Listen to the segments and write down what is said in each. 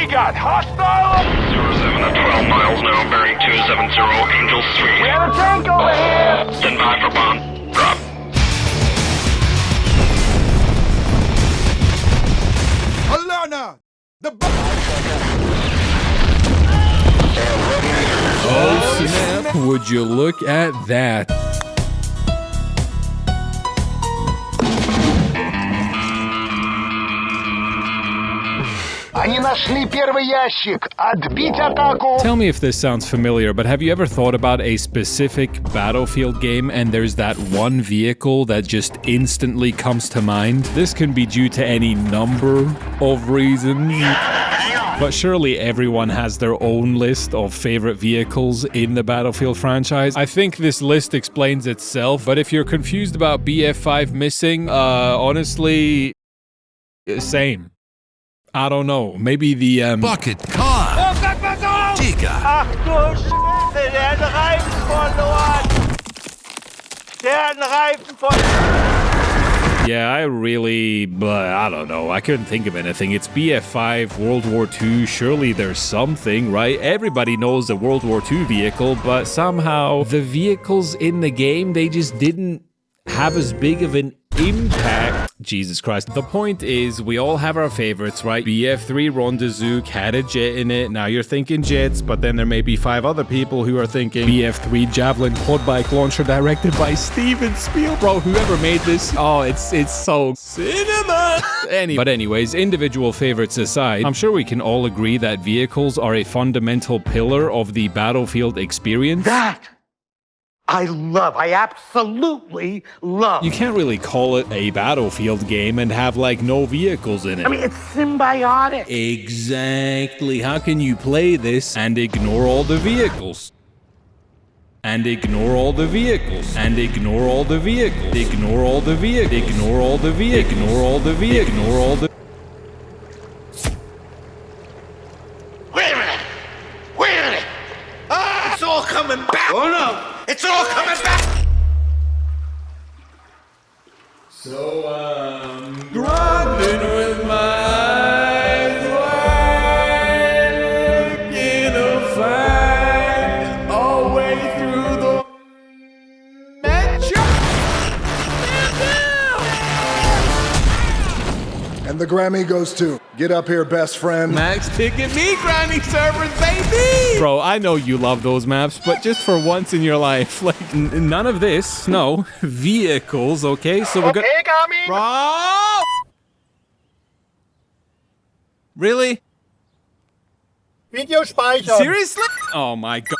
got? Hostile? 07 at 12 miles now, bearing 270, Angel 3. We have a tank over here! Stand by for bomb. Drop. Alana! The Oh snap, would you look at that? Они нашли первый ящик. Отбить атаку! Tell me if this sounds familiar, but have you ever thought about a specific Battlefield game and there's that one vehicle that just instantly comes to mind? This can be due to any number of reasons. But surely everyone has their own list of favorite vehicles in the Battlefield franchise. I think this list explains itself, but if you're confused about BF5 missing, honestly, same. I don't know. Maybe the bucket car. Oh Gott, pass auf! Digga. Ach du Scheiße, der hat einen Reifen verloren! Der hat einen Reifen verloren! Yeah, I don't know. I couldn't think of anything. It's BF5, World War II. Surely there's something, right? Everybody knows the World War II vehicle, but somehow the vehicles in the game, they just didn't have as big of an impact. Jesus Christ. The point is, we all have our favorites, right? BF3 Rendezvous had a jet in it. Now you're thinking jets, but then there may be 5 other people who are thinking BF3 Javelin quad bike launcher directed by Steven Spielberg. Bro, whoever made this, oh, it's so cinema. But anyways, individual favorites aside, I'm sure we can all agree that vehicles are a fundamental pillar of the Battlefield experience. That I absolutely love. You can't really call it a Battlefield game and have like no vehicles in it. I mean, it's symbiotic. Exactly. How can you play this and ignore all the vehicles? And ignore all the vehicles. And ignore all the vehicles. Ignore all the vehicles. Ignore all the vehicles. Ignore all the vehicles. Ignore all the... Wait a minute! Wait a minute! Ah, it's all coming back! Oh no! It's all coming back! So, grinding with my eyes wide, looking to find a way through the metro. And the Grammy goes to Get Up Here, Best Friend. Max Ticket Me Granny Servers, baby! Bro, I know you love those maps, but just for once in your life, like, none of this, no. Vehicles, okay? So we're gonna... Okay, coming! Bro! Really? Video speichern! Seriously? Oh my god.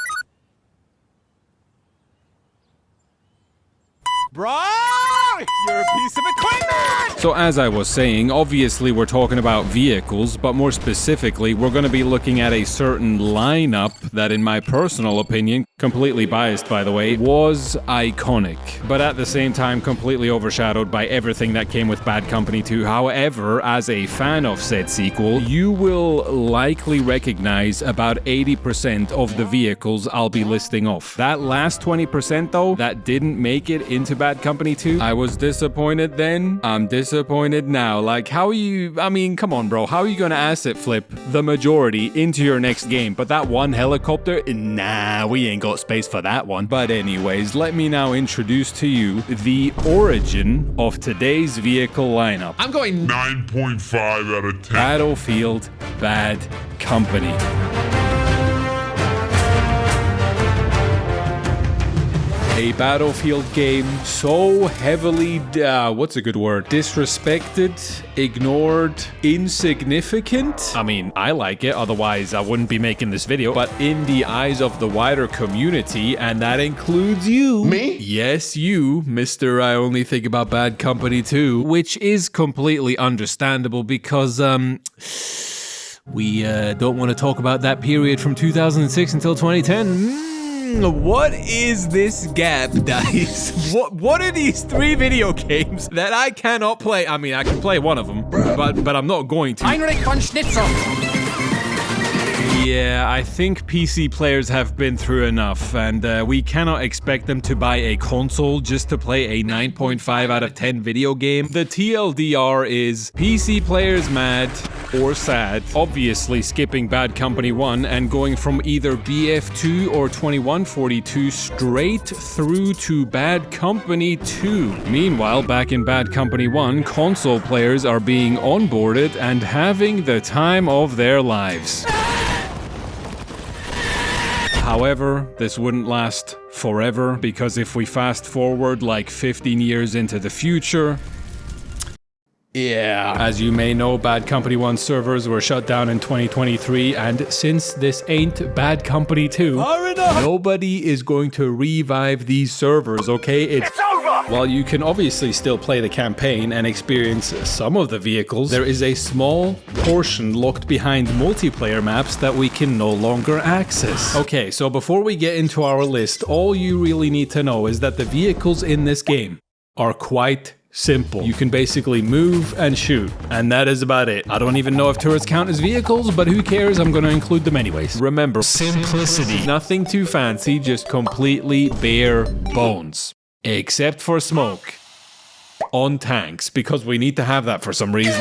Bro! You're a piece of equipment! So as I was saying, obviously we're talking about vehicles, but more specifically, we're going to be looking at a certain lineup that, in my personal opinion, completely biased by the way, was iconic, but at the same time completely overshadowed by everything that came with Bad Company 2. However, as a fan of said sequel, you will likely recognize about 80% of the vehicles I'll be listing off. That last 20% though, that didn't make it into Bad Company 2, I was disappointed then, I'm disappointed now. Like, how are you, I mean, come on bro, how are you gonna asset flip the majority into your next game? But that one helicopter, nah, we ain't got space for that one. But anyways, let me now introduce to you the origin of today's vehicle lineup. I'm going 9.5 out of 10. Battlefield Bad Company. A Battlefield game so heavily, what's a good word? Disrespected, ignored, insignificant? I mean, I like it, otherwise I wouldn't be making this video. But in the eyes of the wider community, and that includes you. Me? Yes, you, Mr. I Only Think About Bad Company 2, which is completely understandable because, we don't want to talk about that period from 2006 until 2010. What is this gap, Dice? What are these 3 video games that I cannot play? I mean, I can play one of them, but I'm not going to. Heinrich von Schnitzel. Yeah, I think PC players have been through enough, and we cannot expect them to buy a console just to play a 9.5 out of 10 video game. The TLDR is PC players mad, or sad. Obviously skipping Bad Company 1 and going from either BF2 or 2142 straight through to Bad Company 2. Meanwhile, back in Bad Company 1, console players are being onboarded and having the time of their lives. However, this wouldn't last forever, because if we fast forward like 15 years into the future, yeah. As you may know, Bad Company 1 servers were shut down in 2023, and since this ain't Bad Company 2, nobody is going to revive these servers, okay? It's over! While you can obviously still play the campaign and experience some of the vehicles, there is a small portion locked behind multiplayer maps that we can no longer access. Okay, so before we get into our list, all you really need to know is that the vehicles in this game are quite simple. You can basically move and shoot, and that is about it. I don't even know if turrets count as vehicles, but who cares? I'm gonna include them anyways. Remember, simplicity. Nothing too fancy, just completely bare bones. Except for smoke on tanks, because we need to have that for some reason.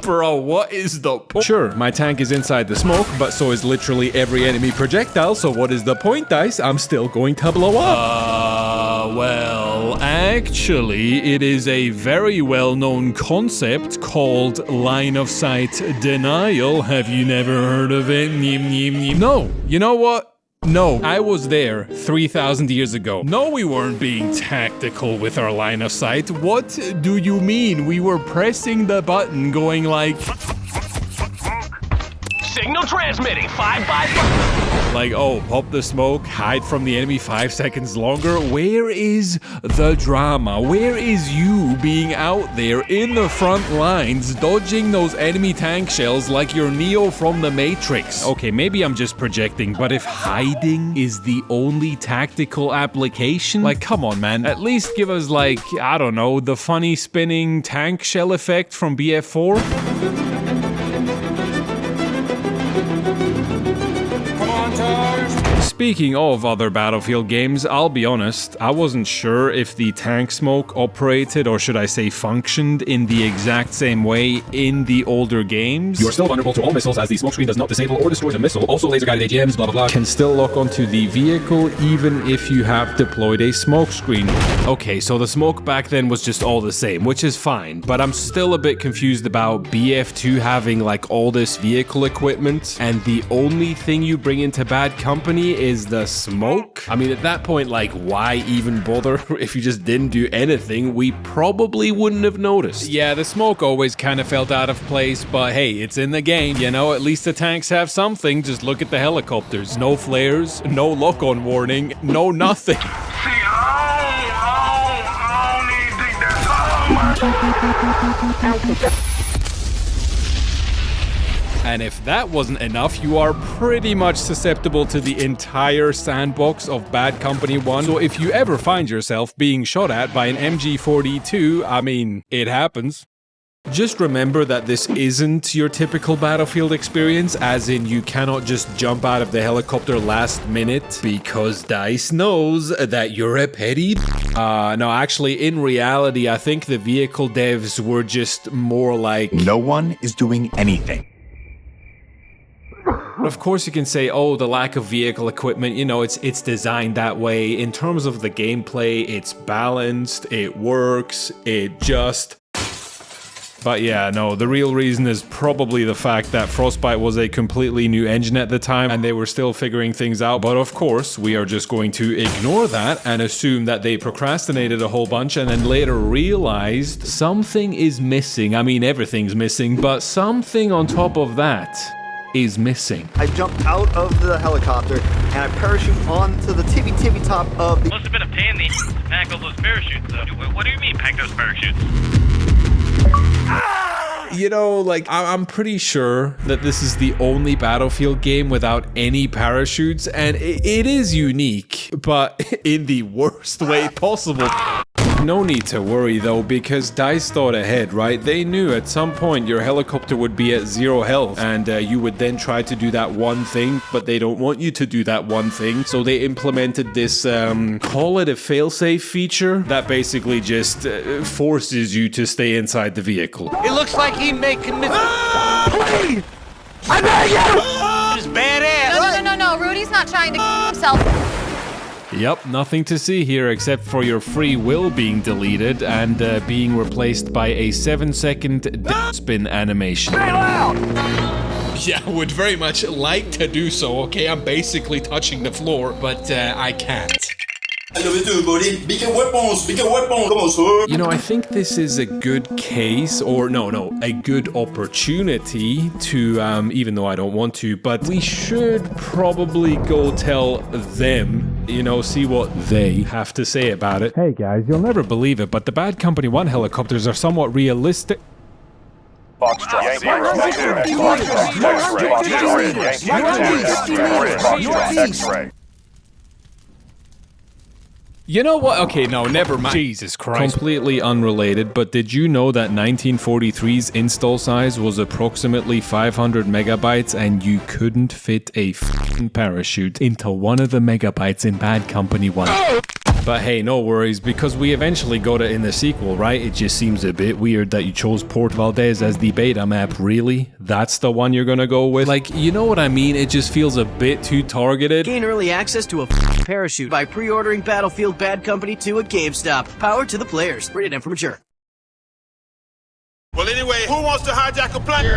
Bro, what is the point? Sure, my tank is inside the smoke, but so is literally every enemy projectile, so what is the point, Dice? I'm still going to blow up. Well, actually, it is a very well-known concept called line of sight denial. Have you never heard of it? No, you know what? No, I was there 3,000 years ago. No, we weren't being tactical with our line of sight. What do you mean? We were pressing the button going like... Signal transmitting, 5 by 5. Like, oh, pop the smoke, hide from the enemy 5 seconds longer. Where is the drama? Where is you being out there in the front lines, dodging those enemy tank shells like you're Neo from the Matrix? Okay, maybe I'm just projecting, but if hiding is the only tactical application, like, come on, man. At least give us, like, I don't know, the funny spinning tank shell effect from BF4? Speaking of other Battlefield games, I'll be honest, I wasn't sure if the tank smoke operated, or should I say functioned, in the exact same way in the older games. You are still vulnerable to all missiles, as the smoke screen does not disable or destroy the missile. Also, laser-guided AGMs, blah blah blah, can still lock onto the vehicle even if you have deployed a smoke screen. Okay, so the smoke back then was just all the same, which is fine, but I'm still a bit confused about BF2 having like all this vehicle equipment, and the only thing you bring into Bad Company is the smoke. I mean, at that point, like, why even bother? If you just didn't do anything, we probably wouldn't have noticed. Yeah, the smoke always kind of felt out of place, but hey, it's in the game, you know? At least the tanks have something. Just look at the helicopters. No flares, no lock-on warning, no nothing. And if that wasn't enough, you are pretty much susceptible to the entire sandbox of Bad Company 1. So if you ever find yourself being shot at by an MG42, I mean, it happens. Just remember that this isn't your typical Battlefield experience, as in you cannot just jump out of the helicopter last minute because DICE knows that you're a petty. No, actually, in reality, I think the vehicle devs were just more like... No one is doing anything. Of course you can say, oh, the lack of vehicle equipment, you know, it's designed that way. In terms of the gameplay, it's balanced, it works, it just... But yeah, no, the real reason is probably the fact that Frostbite was a completely new engine at the time and they were still figuring things out. But of course, we are just going to ignore that and assume that they procrastinated a whole bunch and then later realized something is missing. I mean, everything's missing, but something on top of that is missing. I jumped out of the helicopter and I parachute onto the tippy top of the... Must have been a pain in the to pack all those parachutes, though. What do you mean, pack those parachutes? You know, like, I'm pretty sure that this is the only Battlefield game without any parachutes, and it is unique, but in the worst way possible. No need to worry though, because DICE thought ahead, right? They knew at some point your helicopter would be at 0 health, and you would then try to do that one thing, but they don't want you to do that one thing, so they implemented this, call it a failsafe feature, that basically just forces you to stay inside the vehicle. It looks like he may commit. Please! I beg you! It's badass! No, Rudy's not trying to kill himself. Yep, nothing to see here except for your free will being deleted and being replaced by a 7-second spin animation. Yeah, would very much like to do so, okay? I'm basically touching the floor, but I can't. You know, I think this is a good case, or no, a good opportunity to, even though I don't want to, but we should probably go tell them, you know, see what they have to say about it. Hey guys, you'll never believe it, but the Bad Company 1 helicopters are somewhat realistic. You know what? Okay, no, never mind. Jesus Christ. Completely unrelated, but did you know that 1943's install size was approximately 500 megabytes and you couldn't fit a f***ing parachute into one of the megabytes in Bad Company 1? But hey, no worries, because we eventually got it in the sequel, right? It just seems a bit weird that you chose Port Valdez as the beta map. Really? That's the one you're gonna go with? Like, you know what I mean? It just feels a bit too targeted. Gain early access to a parachute by pre-ordering Battlefield Bad Company 2 at GameStop. Power to the players. Rated M for mature. Well, anyway, who wants to hijack a plane?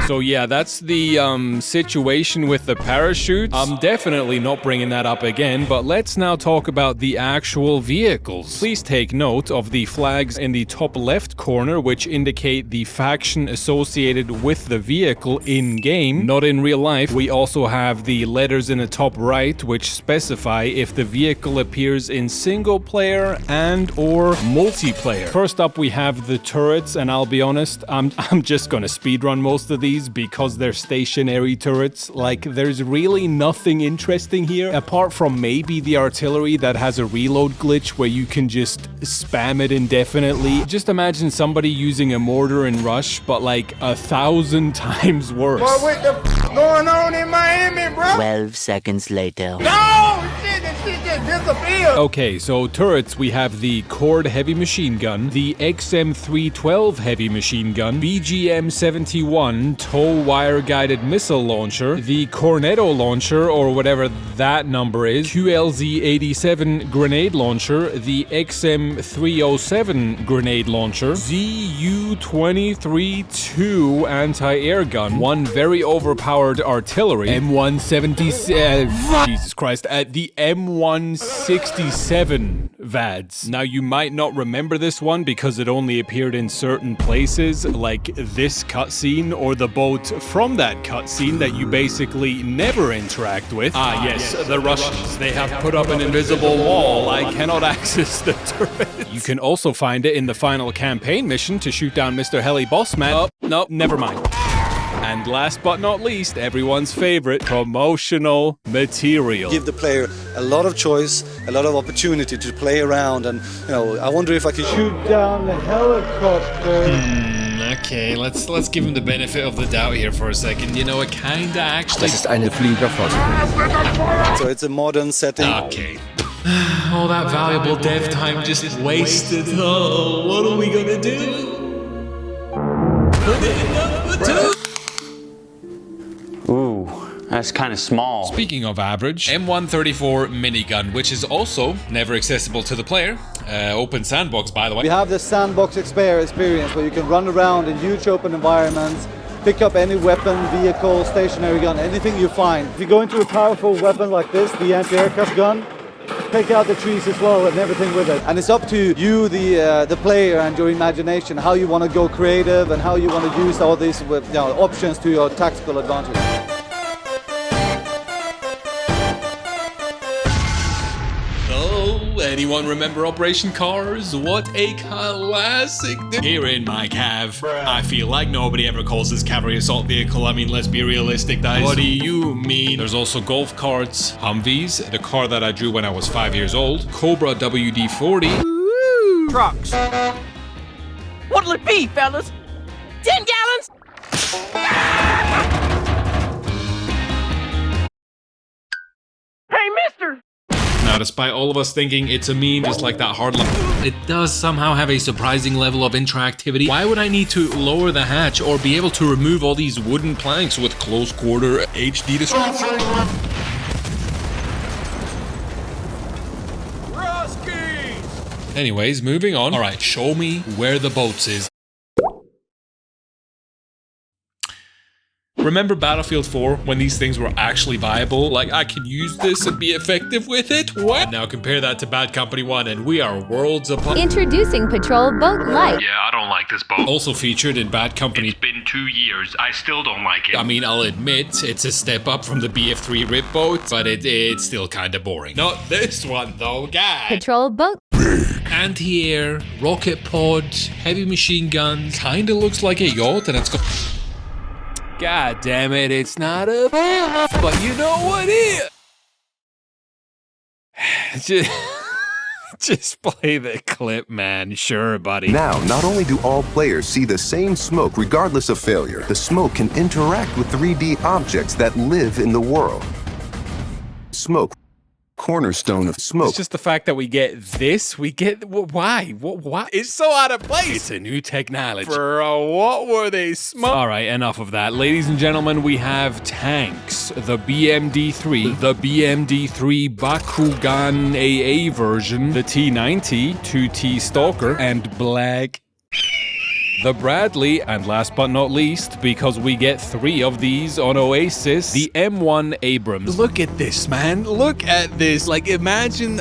So yeah, that's the situation with the parachutes. I'm definitely not bringing that up again, but let's now talk about the actual vehicles. Please take note of the flags in the top left corner, which indicate the faction associated with the vehicle in-game, not in real life. We also have the letters in the top right, which specify if the vehicle appears in single player and or multiplayer. First up, we have the turrets, and I'll be honest, I'm just gonna speedrun most of these because they're stationary turrets. Like, there's really nothing interesting here, apart from maybe the artillery that has a reload glitch where you can just spam it indefinitely. Just imagine somebody using a mortar in Rush, but like 1,000 times worse. What with the going on in Miami, bro? 12 seconds later. No! Shit, that shit just disappeared! Okay, so turrets, we have the Cord heavy machine gun, the XM312 heavy machine gun, BGM-71 tow wire guided missile launcher, the Cornetto launcher, or whatever that number is, QLZ-87 grenade launcher, the XM307 grenade launcher, ZU-23-2 anti-air gun, one very overpowered artillery, M177, Jesus Christ, the M167 VADS. Now you might not remember this one because it only appeared in certain places, like this cutscene or the boat from that cutscene that you basically never interact with. Ah yes, the Russians, they have put up an invisible wall. I cannot access the turret. You can also find it in the final campaign mission to shoot down Mr. Heli Bossman. Oh, no, never mind. And last but not least, everyone's favorite, promotional material. Give the player a lot of choice, a lot of opportunity to play around, and you know, I wonder if I could shoot down the helicopter. Okay, let's give him the benefit of the doubt here for a second. You know, it kinda actually... Das ist eine Fliegerfassung. So it's a modern setting. Okay. All that valuable dev time just wasted. Oh, what are we gonna do? Put it in number 2! Ooh, that's kind of small. Speaking of average, M134 minigun, which is also never accessible to the player. Open sandbox, by the way. We have the sandbox experience where you can run around in huge open environments, pick up any weapon, vehicle, stationary gun, anything you find. If you go into a powerful weapon like this, the anti-aircraft gun, take out the trees as well and everything with it. And it's up to you, the player, and your imagination, how you want to go creative and how you want to use all these options to your tactical advantage. Anyone remember Operation Cars? What a classic. Here in my cav, I feel like nobody ever calls this cavalry assault vehicle. I mean, let's be realistic, guys. What do you mean? There's also golf carts, Humvees, the car that I drew when I was 5 years old, Cobra WD-40. Woo! Trucks. What'll it be, fellas? 10 gallons? Hey, mister! Now, despite all of us thinking it's a meme, just like that hard left, it does somehow have a surprising level of interactivity. Why would I need to lower the hatch or be able to remove all these wooden planks with close quarter HD description? Anyways, moving on. All right, show me where the boats is. Remember Battlefield 4 when these things were actually viable? Like, I can use this and be effective with it? What? Now compare that to Bad Company 1 and we are worlds apart. Introducing Patrol Boat Light. Yeah, I don't like this boat. Also featured in Bad Company. It's been 2 years. I still don't like it. I mean, I'll admit, it's a step up from the BF3 rip boat, but it's still kinda boring. Not this one though, guys. Patrol Boat. Anti-air, rocket pod, heavy machine guns. Kinda looks like a yacht and it's got... God damn it, it's not a boat, but you know what is? Just play the clip, man. Sure, buddy. Now, not only do all players see the same smoke regardless of failure, the smoke can interact with 3D objects that live in the world. Smoke. Cornerstone of smoke. It's just the fact that we get this. We get why? What? It's so out of place. It's a new technology. Bro, what were they smoking? All right, enough of that, ladies and gentlemen. We have tanks. The BMD-3, the BMD-3 Bakugan AA version, the T-90, 2T Stalker, and Black. The Bradley, and last but not least, because we get 3 of these on Oasis, the M1 Abrams. Look at this, man. Look at this. Like, imagine,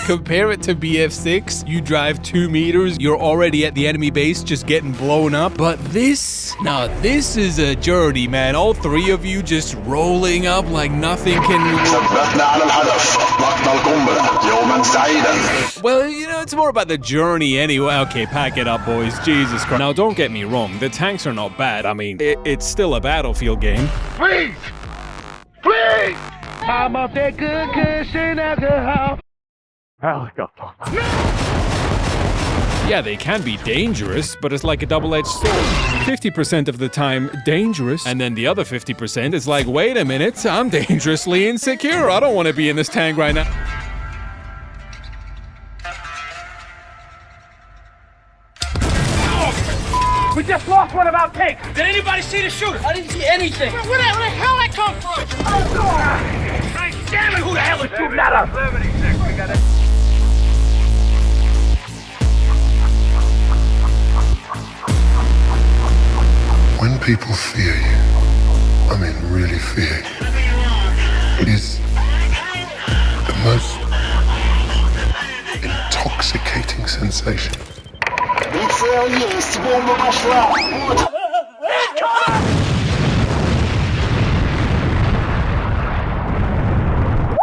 compare it to BF6. You drive 2 meters, you're already at the enemy base just getting blown up. But this, now this is a journey, man. All 3 of you just rolling up like nothing can... Well, you know, it's more about the journey anyway. Okay, pack it up, boys. Jesus Christ. Now, don't get me wrong. The tanks are not bad. I mean, it's still a Battlefield game. Please! Please! I'm off that good cushion alcohol. Helicopter. Yeah, they can be dangerous, but it's like a double-edged sword. 50% of the time, dangerous, and then the other 50% is like, wait a minute, I'm dangerously insecure. I don't want to be in this tank right now. We just lost one of our tanks. Did anybody see the shooter? I didn't see anything. Where the hell that come from? Damn it, who the hell is shooting at us? 76, we got it. When people fear you, I mean really fear you, it is the most intoxicating sensation.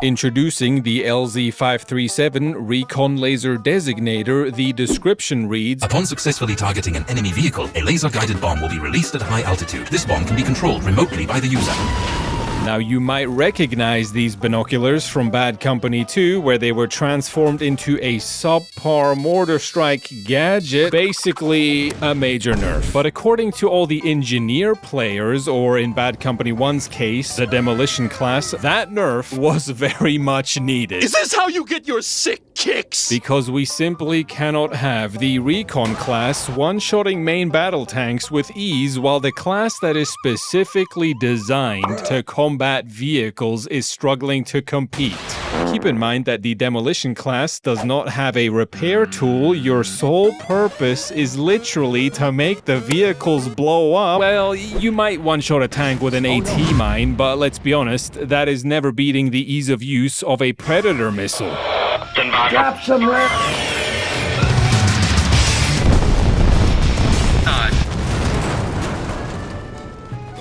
Introducing the LZ-537 Recon Laser Designator, the description reads, upon successfully targeting an enemy vehicle, a laser-guided bomb will be released at high altitude. This bomb can be controlled remotely by the user. Now, you might recognize these binoculars from Bad Company 2, where they were transformed into a subpar mortar strike gadget, basically a major nerf. But according to all the engineer players, or in Bad Company 1's case, the demolition class, that nerf was very much needed. Is this how you get your sick kicks? Because we simply cannot have the recon class one-shotting main battle tanks with ease, while the class that is specifically designed to combat vehicles is struggling to compete. Keep in mind that the demolition class does not have a repair tool. Your sole purpose is literally to make the vehicles blow up. Well, you might one-shot a tank with an AT mine, but let's be honest, that is never beating the ease of use of a Predator missile. Drop some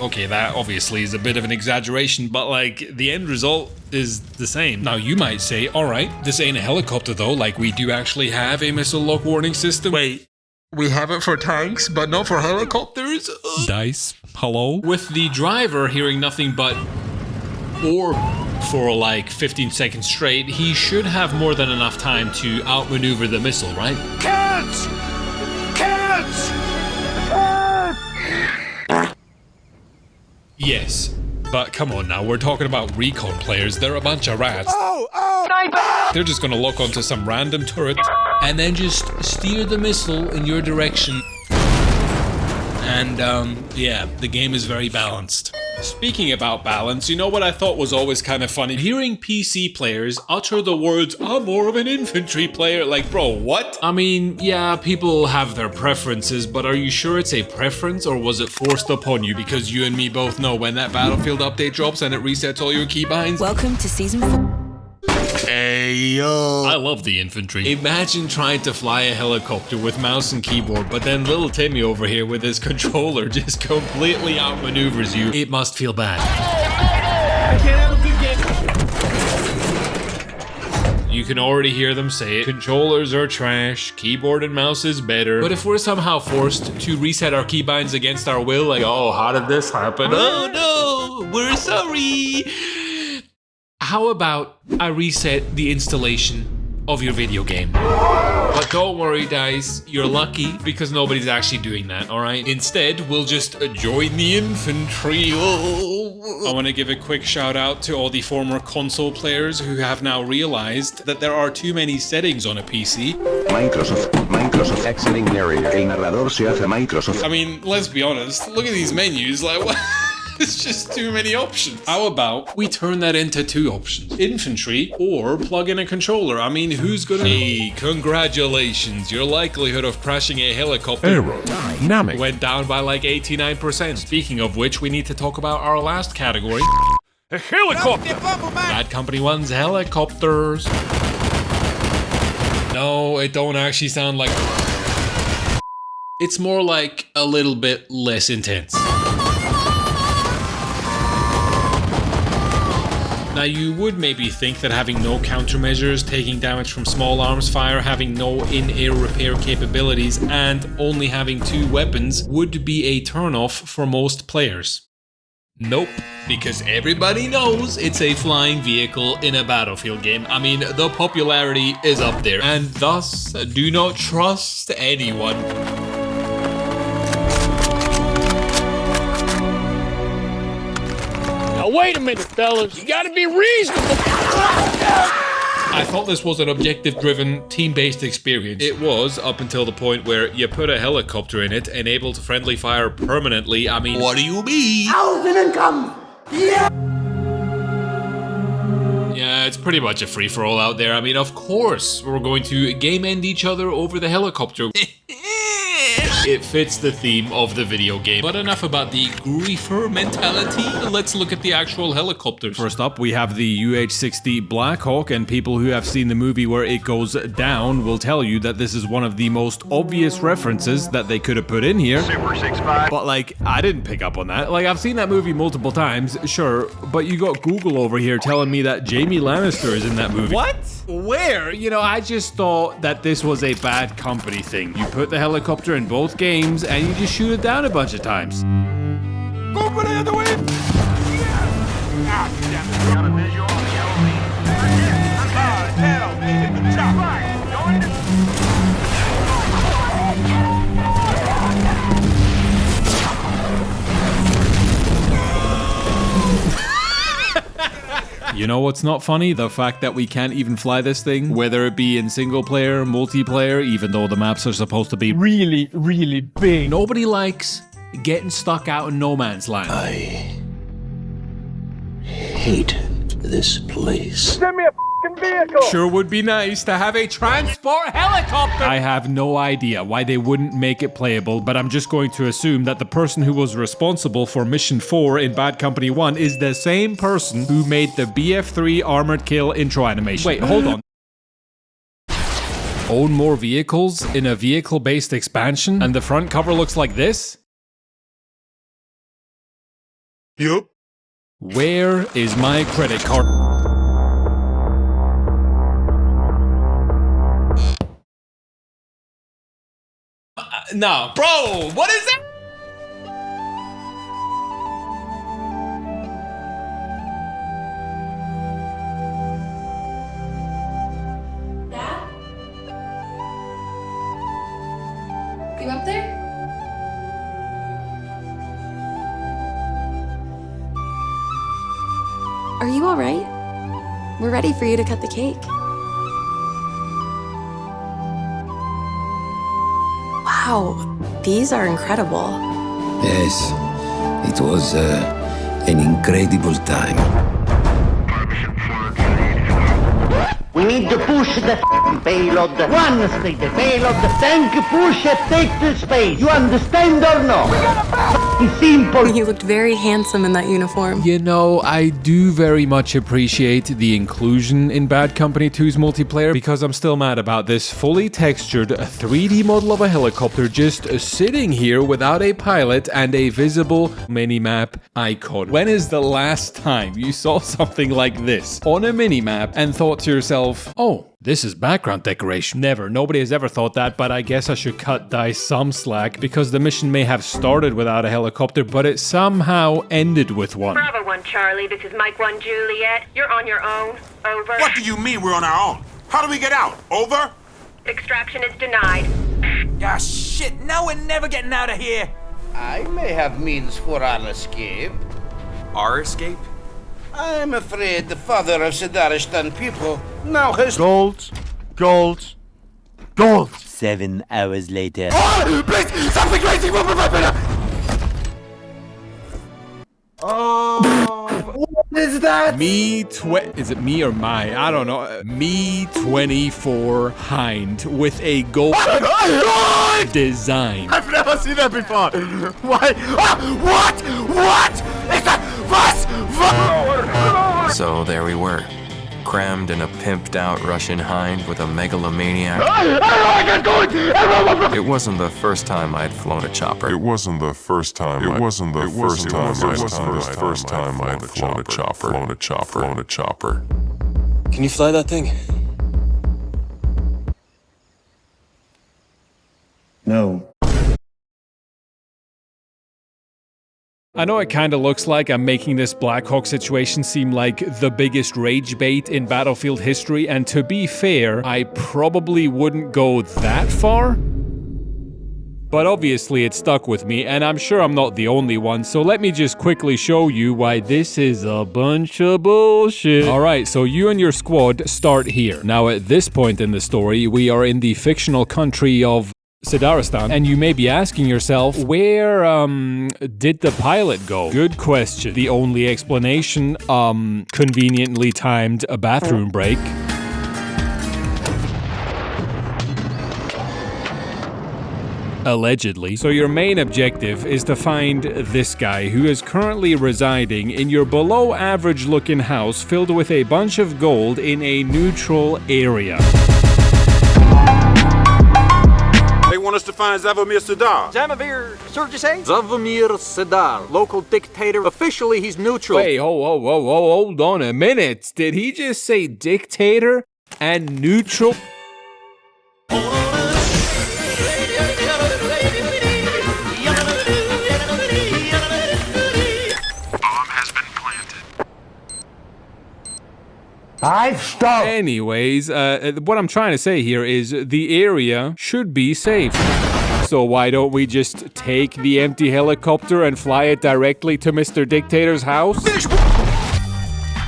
Okay, that obviously is a bit of an exaggeration, but like the end result is the same. Now you might say, alright, this ain't a helicopter though, like we do actually have a missile lock warning system. Wait, we have it for tanks, but not for helicopters? Dice, hello? With the driver hearing nothing but or for like 15 seconds straight, he should have more than enough time to outmaneuver the missile, right? Catch! Catch! Catch! Yes, but come on now, we're talking about recon players. They're a bunch of rats. They're just gonna lock onto some random turret and then just steer the missile in your direction. And yeah, the game is very balanced. Speaking about balance, you know what I thought was always kind of funny? Hearing PC players utter the words, I'm more of an infantry player. Like, bro, what? I mean, yeah, people have their preferences, but are you sure it's a preference or was it forced upon you? Because you and me both know when that Battlefield update drops and it resets all your keybinds. Welcome to Season 4. Hey, yo. I love the infantry. Imagine trying to fly a helicopter with mouse and keyboard, but then little Timmy over here with his controller just completely outmaneuvers you. It must feel bad. I can't have a good game. You can already hear them say it. Controllers are trash, keyboard and mouse is better. But if we're somehow forced to reset our keybinds against our will, like, oh, how did this happen? Oh no, we're sorry. How about I reset the installation of your video game? But don't worry guys, you're lucky because nobody's actually doing that, alright? Instead, we'll just join the infantry. I want to give a quick shout out to all the former console players who have now realized that there are too many settings on a PC. Microsoft exiting area. El narrador se hace Microsoft. I mean, let's be honest, look at these menus, like what? It's just too many options. How about we turn that into 2 options? Infantry or plug in a controller. I mean, who's gonna... Hey, congratulations. Your likelihood of crashing a helicopter went down by like 89%. Speaking of which, we need to talk about our last category. A helicopter! Bad Company 1's helicopters. No, it don't actually sound like... It's more like a little bit less intense. Now you would maybe think that having no countermeasures, taking damage from small arms fire, having no in-air repair capabilities, and only having 2 weapons would be a turnoff for most players. Nope, because everybody knows it's a flying vehicle in a Battlefield game. I mean, the popularity is up there, and thus do not trust anyone. Wait a minute, fellas. You gotta be reasonable. I thought this was an objective-driven, team-based experience. It was, up until the point where you put a helicopter in it, enabled friendly fire permanently. I mean, what do you mean? Yeah, it's pretty much a free-for-all out there. I mean, of course, we're going to game-end each other over the helicopter. It fits the theme of the video game. But enough about the griefer mentality. Let's look at the actual helicopters. First up, we have the UH-60 Black Hawk, and people who have seen the movie where it goes down will tell you that this is one of the most obvious references that they could have put in here. Super 6'5". But like, I didn't pick up on that. Like, I've seen that movie multiple times, sure, but you got Google over here telling me that Jamie Lannister is in that movie. What? Where? You know, I just thought that this was a Bad Company thing. You put the helicopter in both games and you just shoot it down a bunch of times. Go for the other way! Got a visual on the You know what's not funny? The fact that we can't even fly this thing, whether it be in single player, multiplayer, even though the maps are supposed to be really, really big. Nobody likes getting stuck out in no man's land. I hate this place. Send me a f***ing vehicle! Sure would be nice to have a transport helicopter! I have no idea why they wouldn't make it playable, but I'm just going to assume that the person who was responsible for Mission 4 in Bad Company 1 is the same person who made the BF3 Armored Kill intro animation. Wait, hold on. Own more vehicles in a vehicle-based expansion, and the front cover looks like this? Yup. Where is my credit card? No. Bro, what is that? You up there? Are you all right? We're ready for you to cut the cake. Wow, these are incredible. Yes, it was an incredible time. We need to push the payload. Once take the payload, the tank push it, take the space. You understand or no? It's simple. You looked very handsome in that uniform. You know, I do very much appreciate the inclusion in Bad Company 2's multiplayer because I'm still mad about this fully textured 3D model of a helicopter just sitting here without a pilot and a visible minimap icon. When is the last time you saw something like this on a minimap and thought to yourself, oh, this is background decoration? Never. Nobody has ever thought that, but I guess I should cut DICE some slack because the mission may have started without a helicopter, but it somehow ended with one. Bravo 1 Charlie, this is Mike 1 Juliet. You're on your own. Over. What do you mean we're on our own? How do we get out? Over? Extraction is denied. Ah, shit. Now we're never getting out of here. I may have means for our escape. Our escape? I'm afraid the father of Sadaristan people now has... Gold. 7 hours later. Oh, please, something crazy will provide better. Oh, what is that? Is it me or my? I don't know. Me 24 Hind with a gold design. I've never seen that before. Why? What? Is that? So there we were, crammed in a pimped out Russian Hind with a megalomaniac. It wasn't the first time I'd flown a chopper. It wasn't the first time I'd flown a chopper. Can you fly that thing? No. I know it kind of looks like I'm making this Black Hawk situation seem like the biggest rage bait in Battlefield history, and to be fair, I probably wouldn't go that far. But obviously it stuck with me, and I'm sure I'm not the only one, so let me just quickly show you why this is a bunch of bullshit. Alright, so you and your squad start here. Now at this point in the story, we are in the fictional country of Sadaristan, and you may be asking yourself, where, did the pilot go? Good question. The only explanation, conveniently timed a bathroom break. Allegedly. So your main objective is to find this guy who is currently residing in your below average looking house filled with a bunch of gold in a neutral area. They want us to find Zavomir Sadar. Zavomir, sir, did you say? Zavomir Sadar, local dictator. Officially, he's neutral. Wait, hold on a minute. Did he just say dictator and neutral? I've stopped. Anyways, what I'm trying to say here is the area should be safe. So why don't we just take the empty helicopter and fly it directly to Mr. Dictator's house?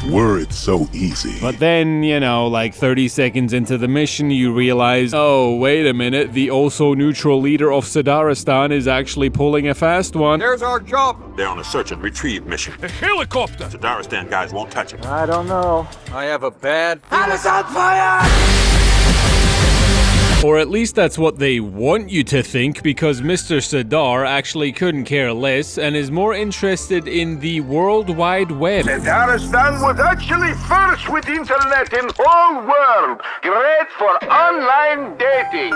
Were it so easy. But then, you know, like 30 seconds into the mission, you realize, oh, wait a minute, the also-neutral leader of Sadaristan is actually pulling a fast one. There's our job. They're on a search and retrieve mission. A helicopter! Sadaristan guys won't touch it. I don't know. I have a bad feeling. Alice on fire! Or at least that's what they want you to think, because Mr. Sadar actually couldn't care less and is more interested in the World Wide Web. Sadaristan was actually first with internet in whole world. Great for online dating.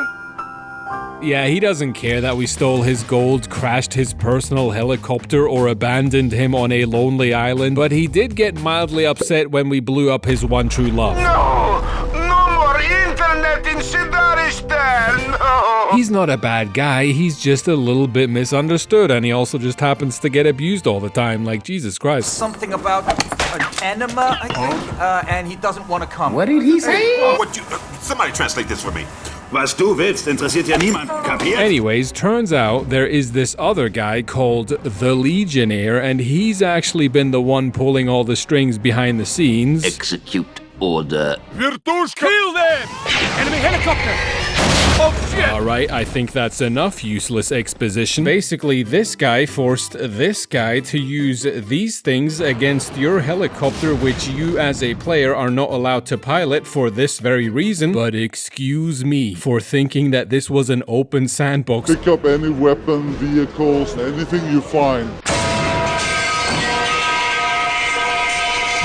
Yeah, he doesn't care that we stole his gold, crashed his personal helicopter, or abandoned him on a lonely island, but he did get mildly upset when we blew up his one true love. No more internet in Sadaristan. No. He's not a bad guy, he's just a little bit misunderstood, and he also just happens to get abused all the time, like Jesus Christ. Something about an enema, I think, and he doesn't want to come. What did he say? Somebody translate this for me. Was du willst, interessiert ja niemand. Kapiert? Anyways, turns out there is this other guy called the Legionnaire, and he's actually been the one pulling all the strings behind the scenes. Execute order. Virtush, kill them! Enemy helicopter! Oh shit! Alright, I think that's enough useless exposition. Basically, this guy forced this guy to use these things against your helicopter, which you as a player are not allowed to pilot for this very reason. But excuse me for thinking that this was an open sandbox. Pick up any weapon, vehicles, anything you find.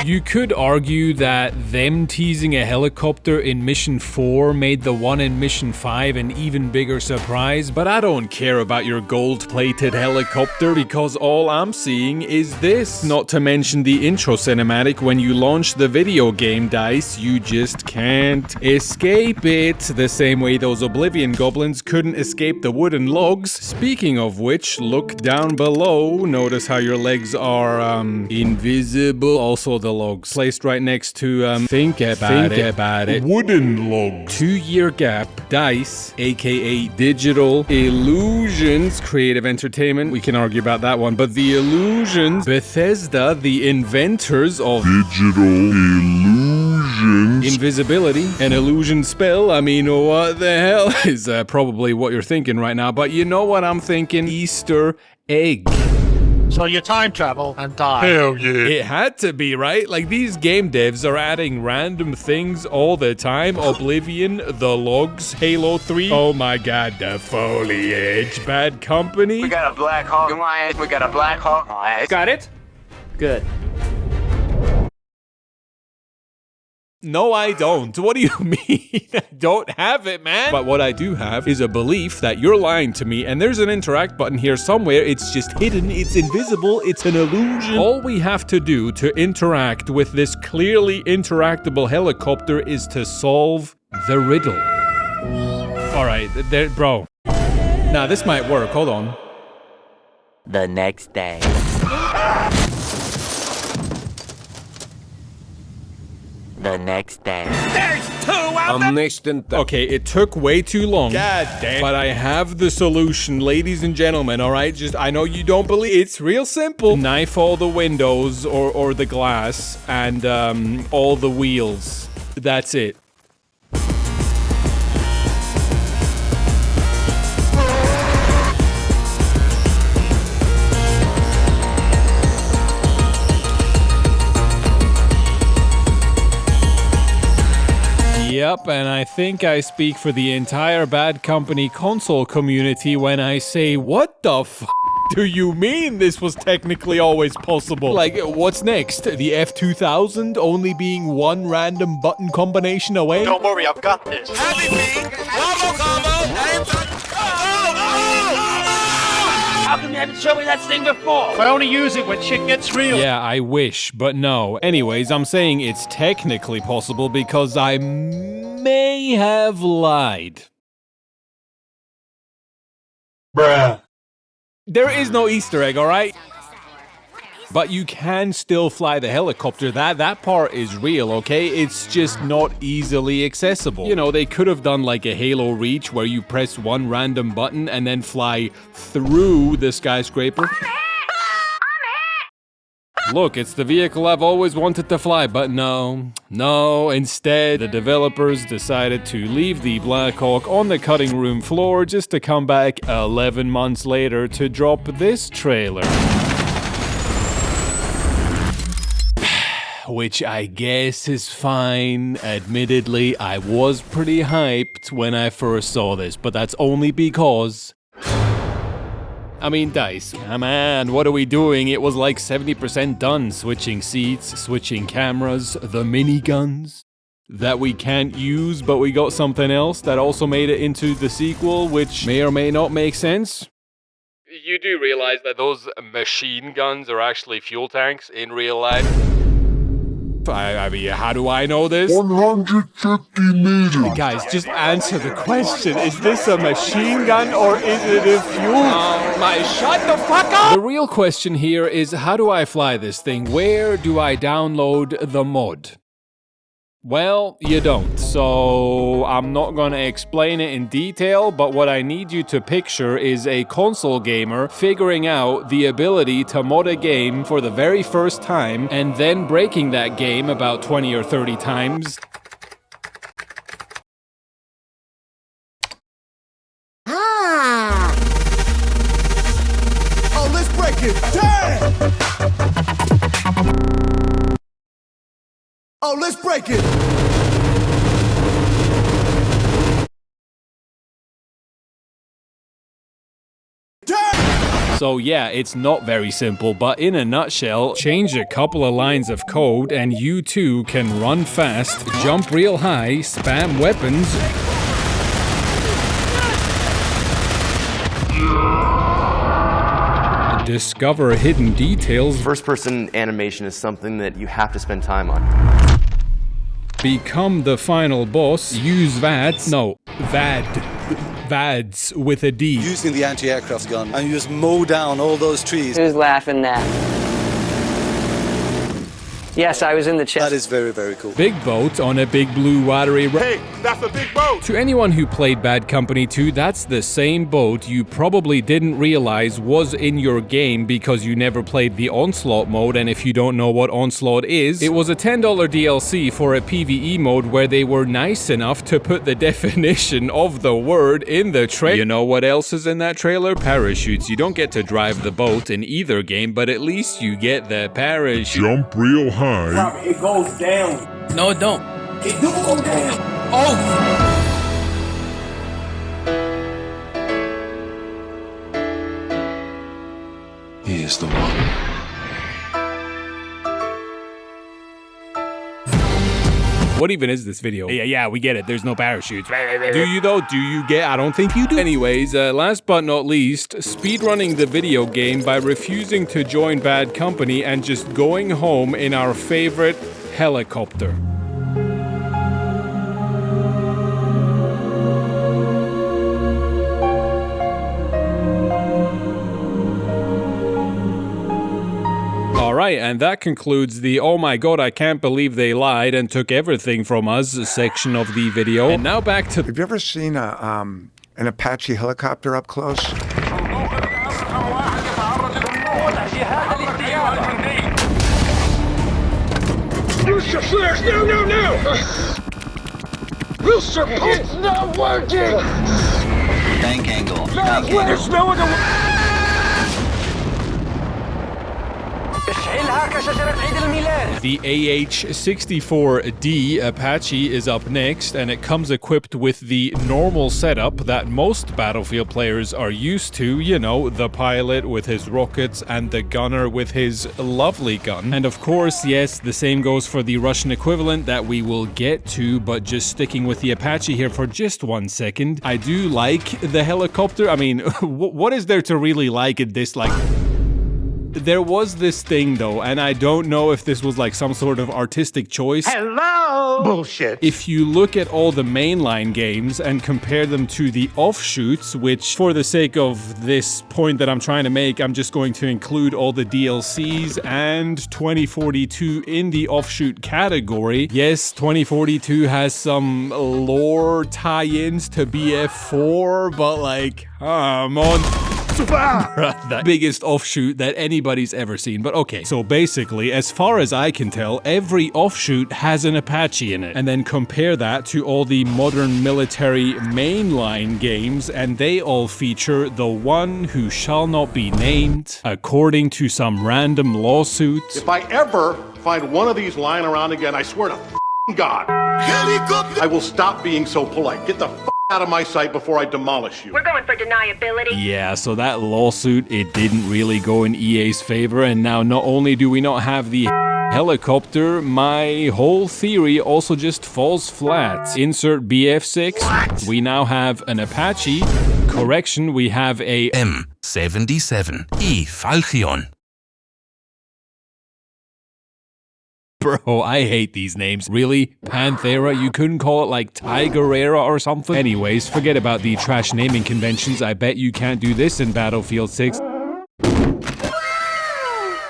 You could argue that them teasing a helicopter in Mission 4 made the one in Mission 5 an even bigger surprise, but I don't care about your gold-plated helicopter because all I'm seeing is this. Not to mention the intro cinematic when you launch the video game, Dice, you just can't escape it. The same way those Oblivion goblins couldn't escape the wooden logs. Speaking of which, look down below. Notice how your legs are, invisible. Also, the logs placed right next to think about it wooden logs. 2-year gap. Dice, aka Digital Illusions Creative Entertainment, we can argue about that one, but the Illusions, Bethesda, the inventors of Digital Illusions, invisibility, an illusion spell. I mean, what the hell is probably what you're thinking right now, but you know what I'm thinking? Easter egg. So you time travel and die. Hell yeah. It had to be, right? Like, these game devs are adding random things all the time. Oblivion, the logs, Halo 3. Oh my god, the foliage. Bad Company. We got a Black Hawk Alliance. We got a Black Hawk Alliance. Got it? Good. No, I don't. What do you mean? I don't have it, man. But what I do have is a belief that you're lying to me, and there's an interact button here somewhere. It's just hidden. It's invisible. It's an illusion. All we have to do to interact with this clearly interactable helicopter is to solve the riddle. All right, there, bro. Now, this might work. Hold on. The next day. The next day. There's two out there! Okay, it took way too long. God damn. But I have the solution, ladies and gentlemen, alright? Just, I know you don't believe, it's real simple. Knife all the windows or the glass and all the wheels. That's it. Yep, and I think I speak for the entire Bad Company console community when I say, what the f*** do you mean this was technically always possible? Like, what's next? The F-2000 only being one random button combination away? Don't worry, I've got this. Happy feet. How come you haven't shown me that thing before? I only use it when shit gets real. Yeah, I wish, but no. Anyways, I'm saying it's technically possible because I may have lied. Bruh. There is no Easter egg, alright? But you can still fly the helicopter. That part is real, okay? It's just not easily accessible. You know, they could have done like a Halo Reach where you press one random button and then fly through the skyscraper. Look, it's the vehicle I've always wanted to fly, but no. Instead, the developers decided to leave the Black Hawk on the cutting room floor just to come back 11 months later to drop this trailer. Which I guess is fine. Admittedly, I was pretty hyped when I first saw this, but that's only because... I mean, Dice, come on, what are we doing? It was like 70% done. Switching seats, switching cameras, the miniguns that we can't use, but we got something else that also made it into the sequel, which may or may not make sense. You do realize that those machine guns are actually fuel tanks in real life? I mean, how do I know this? 150 meters. Guys, just answer the question. Is this a machine gun or is it a fuel? Oh my, shut the fuck up! The real question here is, how do I fly this thing? Where do I download the mod? Well, you don't, so I'm not gonna explain it in detail, but what I need you to picture is a console gamer figuring out the ability to mod a game for the very first time, and then breaking that game about 20 or 30 times. Oh, let's break it! Damn! Oh, let's break it! So yeah, it's not very simple, but in a nutshell, change a couple of lines of code and you too can run fast, jump real high, spam weapons, discover hidden details. First-person animation is something that you have to spend time on. Become the final boss, use VADs with a D. Using the anti-aircraft gun and you just mow down all those trees. Who's laughing now? Yes, I was in the chat. That is very, very cool. Big boat on a big blue watery. Hey, that's a big boat! To anyone who played Bad Company 2, that's the same boat you probably didn't realize was in your game because you never played the Onslaught mode, and if you don't know what Onslaught is, it was a $10 DLC for a PvE mode where they were nice enough to put the definition of the word in the trailer. You know what else is in that trailer? Parachutes. You don't get to drive the boat in either game, but at least you get the parachute. Jump real high. It goes down. No, it don't. It do go down. Oh! He is the one. What even is this video? Yeah, we get it. There's no parachutes. Do you though? Do you get? I don't think you do. Anyways, last but not least, speedrunning the video game by refusing to join Bad Company and just going home in our favorite helicopter. Alright, and that concludes the "oh my god, I can't believe they lied and took everything from us" section of the video. And now back to... Have you ever seen an Apache helicopter up close? Rooster flares! No, no, no! Rooster pulse! It's not working! Tank angle. No, there's no other... The AH-64D Apache is up next, and it comes equipped with the normal setup that most Battlefield players are used to. You know, the pilot with his rockets and the gunner with his lovely gun. And of course, yes, the same goes for the Russian equivalent that we will get to, but just sticking with the Apache here for just 1 second. I do like the helicopter. I mean, what is there to really like in this, like... There was this thing though, and I don't know if this was like some sort of artistic choice. Hello! Bullshit. If you look at all the mainline games and compare them to the offshoots, which for the sake of this point that I'm trying to make, I'm just going to include all the DLCs and 2042 in the offshoot category. Yes, 2042 has some lore tie-ins to BF4, but like, come on. That biggest offshoot that anybody's ever seen, but okay. So basically, as far as I can tell, every offshoot has an Apache in it. And then compare that to all the modern military mainline games, and they all feature the one who shall not be named, according to some random lawsuits. If I ever find one of these lying around again, I swear to God, I will stop being so polite. Get the out of my sight before I demolish you. We're going for deniability. Yeah, so that lawsuit, it didn't really go in EA's favor, and now not only do we not have the helicopter, my whole theory also just falls flat. Insert BF6. What? We now have an Apache. Correction, we have a M77E Falchion. Bro, I hate these names. Really? Panthera? You couldn't call it like Tigerera or something? Anyways, forget about the trash naming conventions. I bet you can't do this in Battlefield 6.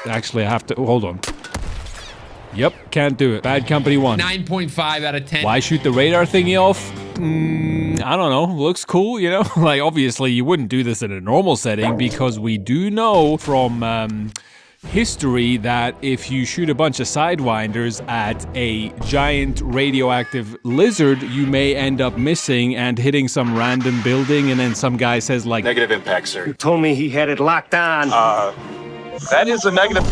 Actually, I have to... Hold on. Yep, can't do it. Bad Company 1. 9.5 out of 10. Why shoot the radar thingy off? I don't know. Looks cool, you know? Like, obviously, you wouldn't do this in a normal setting because we do know from history that if you shoot a bunch of Sidewinders at a giant radioactive lizard, you may end up missing and hitting some random building, and then some guy says, like, negative impact, sir. You told me he had it locked on. That is a negative.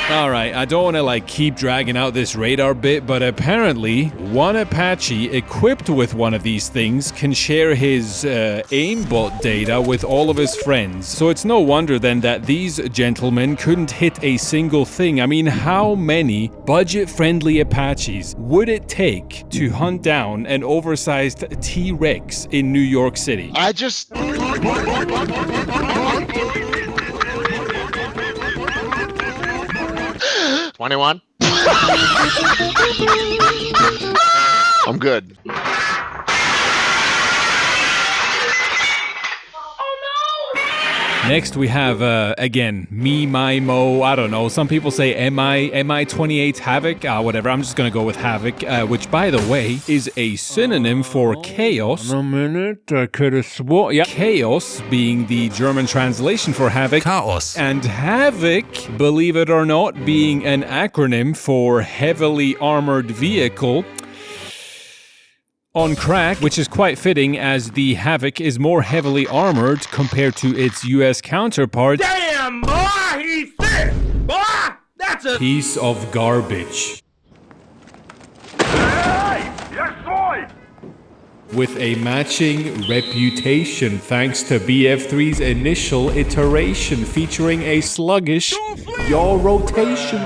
Alright, I don't want to like keep dragging out this radar bit, but apparently one Apache equipped with one of these things can share his aimbot data with all of his friends. So it's no wonder then that these gentlemen couldn't hit a single thing. I mean, how many budget-friendly Apaches would it take to hunt down an oversized T-Rex in New York City? I just... 21. I'm good. Next we have, again, Mo, I don't know, some people say MI28 Havoc, whatever, I'm just gonna go with Havoc, which, by the way, is a synonym for chaos. A minute, I could've swore, yeah, chaos being the German translation for Havoc. Chaos. And Havoc, believe it or not, being an acronym for heavily armored vehicle. On crack, which is quite fitting as the Havoc is more heavily armored compared to its US counterpart. Damn, boy, he's thick! Boy, that's a piece of garbage. Hey, yes, boy! With a matching reputation thanks to BF3's initial iteration featuring a sluggish yaw rotation.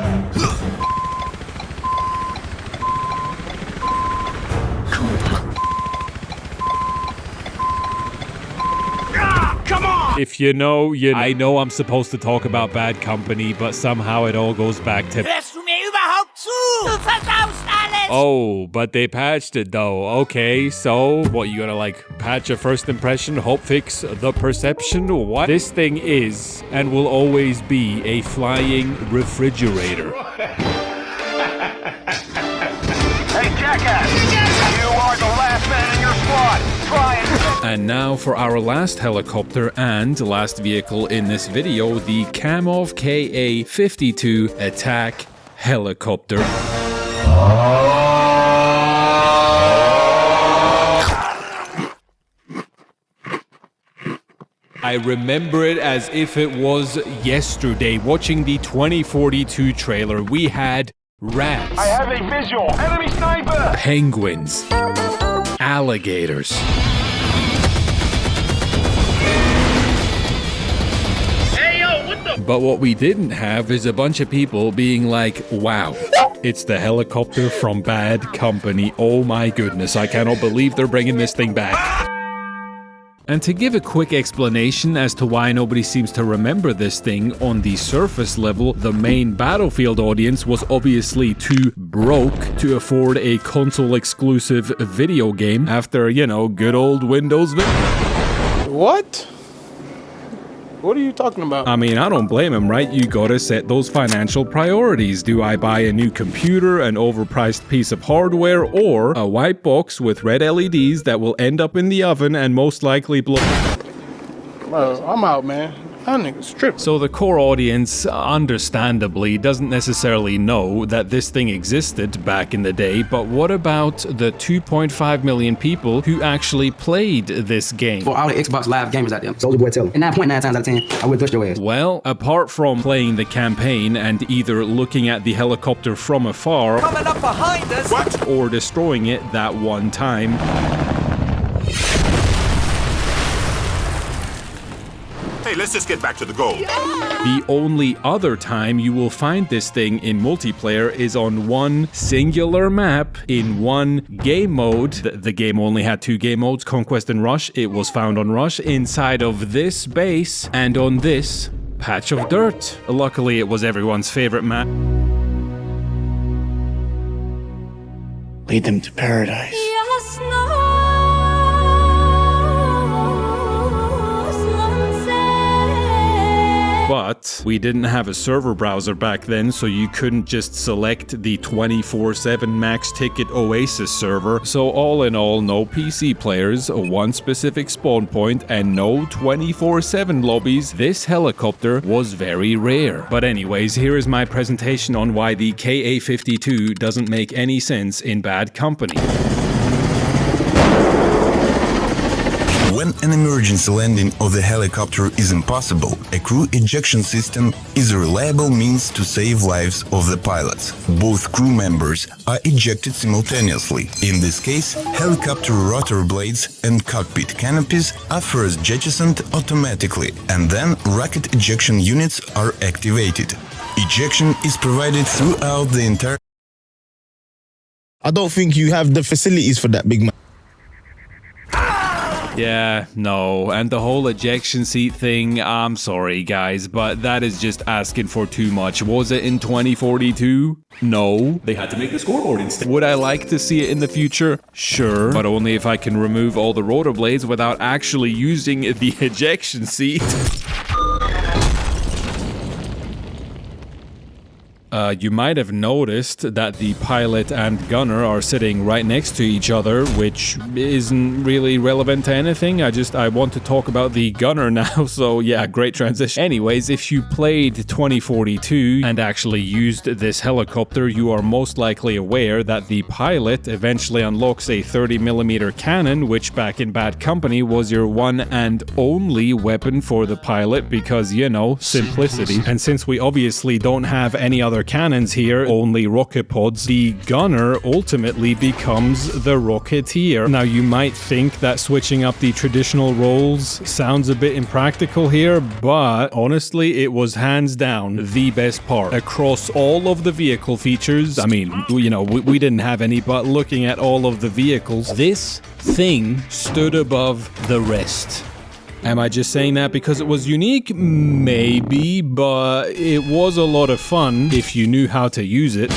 If you know, you know. I know I'm supposed to talk about Bad Company, but somehow it all goes back to... Hörst du mir überhaupt zu? Du versaust alles! Oh, but they patched it though. Okay, so what, you gonna like patch a first impression, hope fix the perception? What? This thing is and will always be a flying refrigerator. Hey, jackass! You are the last man in your squad! Try it! And now for our last helicopter and last vehicle in this video, the Kamov KA-52 attack helicopter. I remember it as if it was yesterday. Watching the 2042 trailer, we had rats. I have a visual. Enemy sniper! Penguins. Alligators. But what we didn't have is a bunch of people being like, wow, it's the helicopter from Bad Company. Oh my goodness, I cannot believe they're bringing this thing back. And to give a quick explanation as to why nobody seems to remember this thing, on the surface level, the main Battlefield audience was obviously too broke to afford a console-exclusive video game after, you know, good old Windows. What? What are you talking about? I mean, I don't blame him, right? You gotta set those financial priorities. Do I buy a new computer, an overpriced piece of hardware, or a white box with red LEDs that will end up in the oven and most likely blow? I'm out, man. That nigga's tripping. So the core audience, understandably, doesn't necessarily know that this thing existed back in the day, but what about the 2.5 million people who actually played this game? For all the Xbox Live gamers out there, Soldier Boy tell them. And 9.9 times out of 10, I would push your ass. Well, apart from playing the campaign and either looking at the helicopter from afar, coming up behind us, what? Or destroying it that one time, Hey, let's just get back to the goal. the only other time you will find this thing in multiplayer is on one singular map in one game mode. The game only had 2 game modes, Conquest and Rush. It was found on Rush inside of this base and on this patch of dirt. Luckily, it was everyone's favorite map. Lead them to paradise. But we didn't have a server browser back then, so you couldn't just select the 24/7 max ticket Oasis server. So all in all, no PC players, one specific spawn point, and no 24/7 lobbies. This helicopter was very rare. But anyways, here is my presentation on why the KA-52 doesn't make any sense in bad company. When an emergency landing of the helicopter is impossible, a crew ejection system is a reliable means to save lives of the pilots. Both crew members are ejected simultaneously. In this case, helicopter rotor blades and cockpit canopies are first jettisoned automatically, and then rocket ejection units are activated. Ejection is provided throughout the entire... I don't think you have the facilities for that, big man. Yeah, no, and the whole ejection seat thing, I'm sorry guys, but that is just asking for too much. Was it in 2042? No. They had to make the scoreboard instead. Would I like to see it in the future? Sure, but only if I can remove all the rotor blades without actually using the ejection seat. You might have noticed that the pilot and gunner are sitting right next to each other, which isn't really relevant to anything. I want to talk about the gunner now, so yeah, great transition. Anyways, if you played 2042 and actually used this helicopter, you are most likely aware that the pilot eventually unlocks a 30mm cannon, which back in Bad Company was your one and only weapon for the pilot because, you know, simplicity. And since we obviously don't have any other cannons here, only rocket pods, the gunner ultimately becomes the rocketeer. Now you might think that switching up the traditional roles sounds a bit impractical here, but honestly it was hands down the best part. Across all of the vehicle features, I mean, you know, we didn't have any, but looking at all of the vehicles, this thing stood above the rest. Am I just saying that because it was unique? Maybe, but it was a lot of fun if you knew how to use it.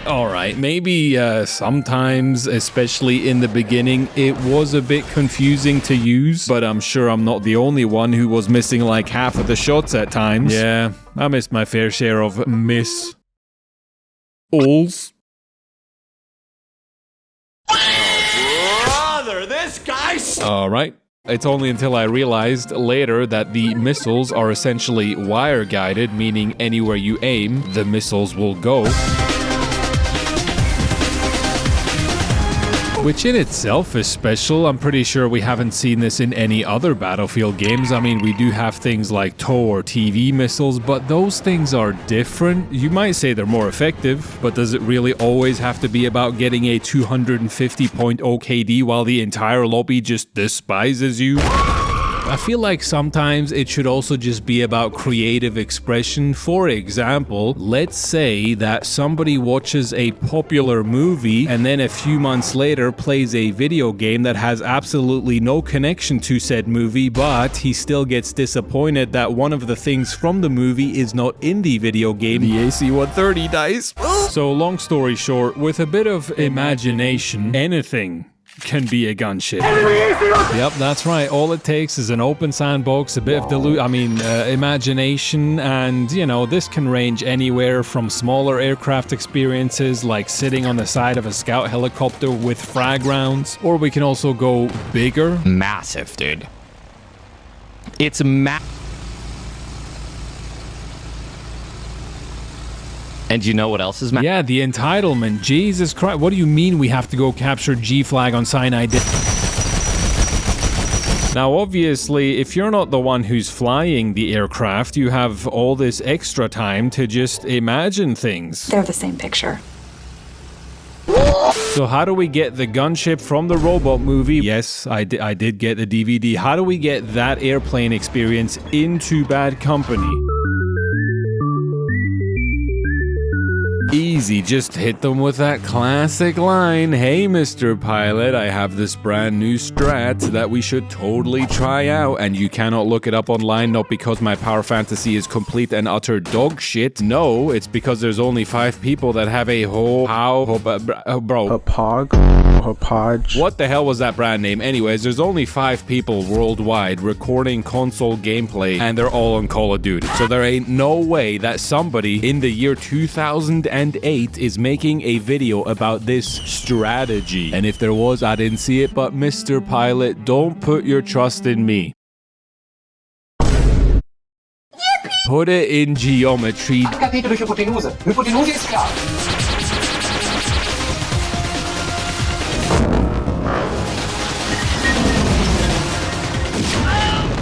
Alright, maybe sometimes, especially in the beginning, it was a bit confusing to use, but I'm sure I'm not the only one who was missing like half of the shots at times. Yeah, I missed my fair share of miss-alls. Oh, brother, this guy's... Alright. It's only until I realized later that the missiles are essentially wire-guided, meaning anywhere you aim, the missiles will go. Which in itself is special. I'm pretty sure we haven't seen this in any other Battlefield games. I mean, we do have things like TOW or TV missiles, but those things are different. You might say they're more effective, but does it really always have to be about getting a 250-point OKD while the entire lobby just despises you? I feel like sometimes it should also just be about creative expression. For example, let's say that somebody watches a popular movie and then a few months later plays a video game that has absolutely no connection to said movie, but he still gets disappointed that one of the things from the movie is not in the video game, the AC-130 dice. So long story short, with a bit of imagination, anything can be a gunship. Yep, that's right. All it takes is an open sandbox, a bit of imagination, and, you know, this can range anywhere from smaller aircraft experiences like sitting on the side of a scout helicopter with frag rounds, or we can also go bigger. Massive, dude. It's massive. And you know what else is massive? Yeah, the entitlement. Jesus Christ. What do you mean we have to go capture G-Flag on Sinai? Now, obviously, if you're not the one who's flying the aircraft, you have all this extra time to just imagine things. They're the same picture. So how do we get the gunship from the robot movie? Yes, I did get the DVD. How do we get that airplane experience into Bad Company? Easy, just hit them with that classic line. Hey, Mr. Pilot, I have this brand new strat that we should totally try out, and you cannot look it up online, not because my power fantasy is complete and utter dog shit. No, it's because there's only 5 people that have a whole bro. Hapage. What the hell was that brand name? Anyways, there's only 5 people worldwide recording console gameplay, and they're all on Call of Duty. So there ain't no way that somebody in the year 2008 is making a video about this strategy. And if there was, I didn't see it, but Mr. Pilot, don't put your trust in me. Put it in geometry.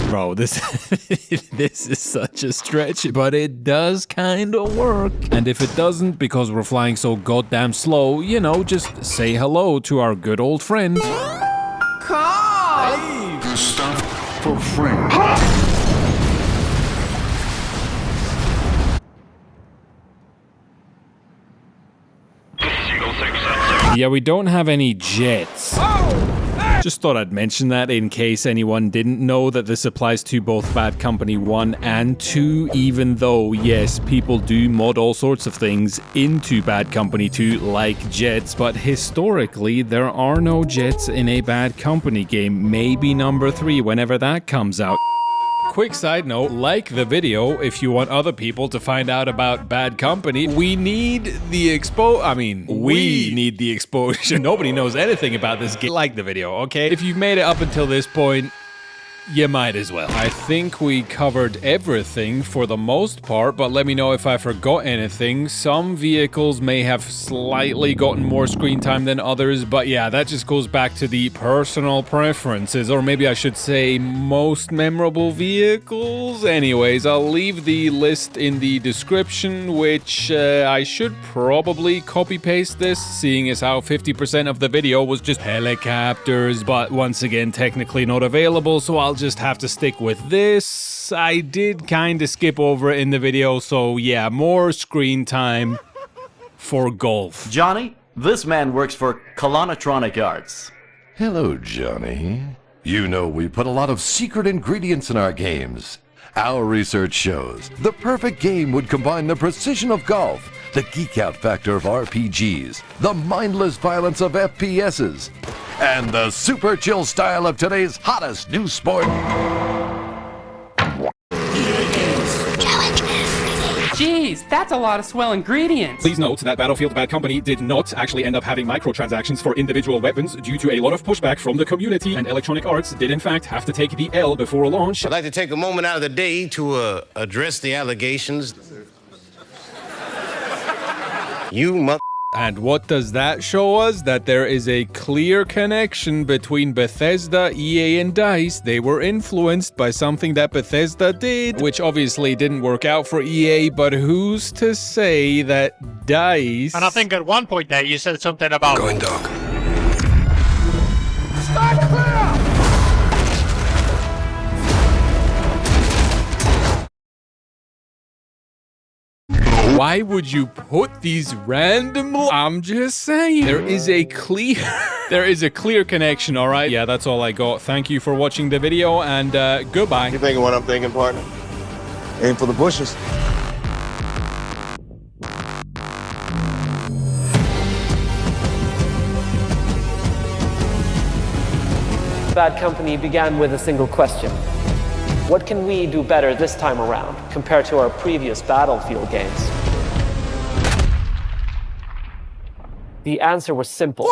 Bro, this is such a stretch, but it does kind of work. And if it doesn't, because we're flying so goddamn slow, you know, just say hello to our good old friend. Carl! The stuff for friends. Yeah, we don't have any jets. Just thought I'd mention that in case anyone didn't know that this applies to both Bad Company 1 and 2, even though, yes, people do mod all sorts of things into Bad Company 2, like jets, but historically, there are no jets in a Bad Company game. Maybe number 3, whenever that comes out. Quick side note, like the video if you want other people to find out about Bad Company. We need the we need the exposure. Nobody knows anything about this game. Like the video, okay? If you've made it up until this point, you might as well. I think we covered everything for the most part, but let me know if I forgot anything. Some vehicles may have slightly gotten more screen time than others, but yeah, that just goes back to the personal preferences, or maybe I should say most memorable vehicles. Anyways, I'll leave the list in the description, which I should probably copy-paste this, seeing as how 50% of the video was just helicopters, but once again, technically not available, so I'll just have to stick with this. I did kind of skip over it in the video, so yeah, more screen time for golf. Johnny, this man works for Colonitronic Arts. Hello, Johnny. You know we put a lot of secret ingredients in our games. Our research shows the perfect game would combine the precision of golf, the geek-out factor of RPGs, the mindless violence of FPSs, and the super chill style of today's hottest new sport. Jeez, that's a lot of swell ingredients. Please note that Battlefield Bad Company did not actually end up having microtransactions for individual weapons due to a lot of pushback from the community, and Electronic Arts did in fact have to take the L before launch. I'd like to take a moment out of the day to address the allegations. You And what does that show us? That there is a clear connection between Bethesda, EA, and DICE. They were influenced by something that Bethesda did, which obviously didn't work out for EA, but who's to say that DICE... And I think at one point there you said something about... Going dark. Start clear! Why would you put these random... I'm just saying. There is a clear connection, all right? Yeah, that's all I got. Thank you for watching the video, and goodbye. You thinking what I'm thinking, partner? Aim for the bushes. Bad Company began with a single question. What can we do better this time around compared to our previous Battlefield games? The answer was simple.